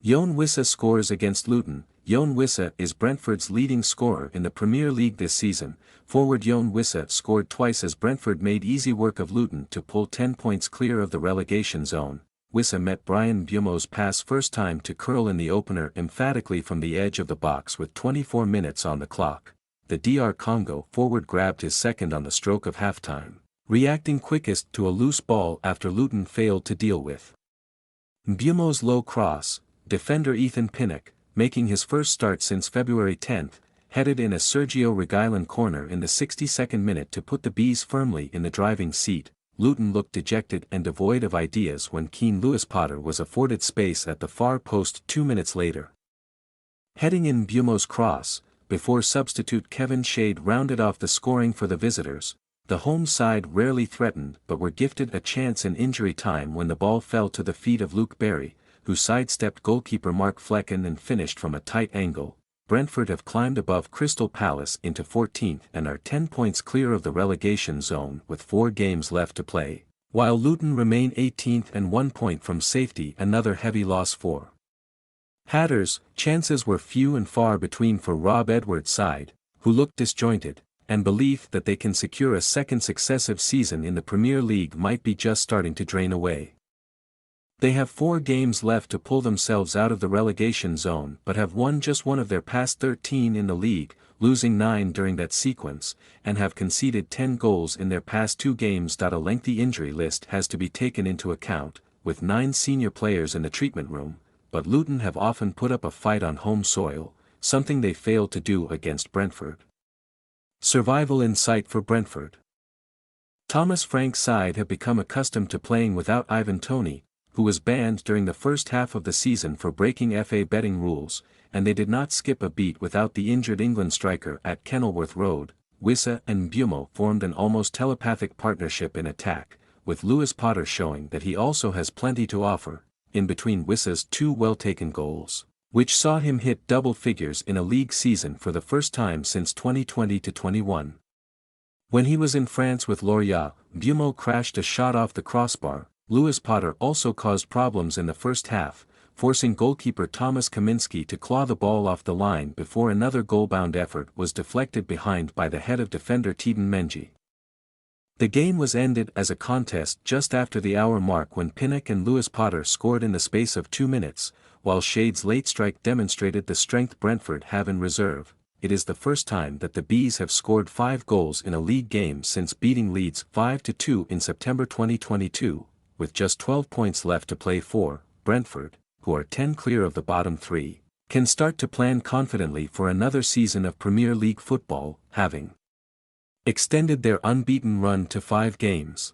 Yoane Wissa scores against Luton. Yoane Wissa is Brentford's leading scorer in the Premier League this season. Forward Yoane Wissa scored twice as Brentford made easy work of Luton to pull 10 points clear of the relegation zone. Wissa met Bryan Mbeumo's pass first time to curl in the opener emphatically from the edge of the box with 24 minutes on the clock. The DR Congo forward grabbed his second on the stroke of halftime, reacting quickest to a loose ball after Luton failed to deal with Mbeumo's low cross. Defender Ethan Pinnock, making his first start since February 10, headed in a Sergio Reguilón corner in the 62nd minute to put the Bees firmly in the driving seat. Luton looked dejected and devoid of ideas when Keane Lewis-Potter was afforded space at the far post 2 minutes later. Heading in Mbeumo's cross, before substitute Kevin Shade rounded off the scoring for the visitors, the home side rarely threatened but were gifted a chance in injury time when the ball fell to the feet of Luke Berry, who sidestepped goalkeeper Mark Flecken and finished from a tight angle. Brentford have climbed above Crystal Palace into 14th and are 10 points clear of the relegation zone with 4 games left to play, while Luton remain 18th and 1 point from safety, another heavy loss for Hatters. Chances were few and far between for Rob Edwards' side, who looked disjointed, and belief that they can secure a second successive season in the Premier League might be just starting to drain away. They have 4 games left to pull themselves out of the relegation zone but have won just one of their past 13 in the league, losing 9 during that sequence, and have conceded 10 goals in their past 2 games. A lengthy injury list has to be taken into account, with 9 senior players in the treatment room, but Luton have often put up a fight on home soil, something they failed to do against Brentford. Survival in sight for Brentford. Thomas Frank's side have become accustomed to playing without Ivan Toney, who was banned during the first half of the season for breaking FA betting rules, and they did not skip a beat without the injured England striker at Kenilworth Road. Wissa and Mbeumo formed an almost telepathic partnership in attack, with Lewis-Potter showing that he also has plenty to offer, in between Wissa's 2 well-taken goals, which saw him hit double figures in a league season for the first time since 2020-21. When he was in France with Lorient, Mbeumo crashed a shot off the crossbar. Lewis-Potter also caused problems in the first half, forcing goalkeeper Thomas Kaminski to claw the ball off the line before another goal-bound effort was deflected behind by the head of defender Teden Mengi. The game was ended as a contest just after the hour mark when Pinnock and Lewis-Potter scored in the space of 2 minutes, while Shade's late strike demonstrated the strength Brentford have in reserve. It is the first time that the Bees have scored 5 goals in a league game since beating Leeds 5-2 in September 2022. With just 12 points left to play for, Brentford, who are 10 clear of the bottom 3, can start to plan confidently for another season of Premier League football, having extended their unbeaten run to 5 games.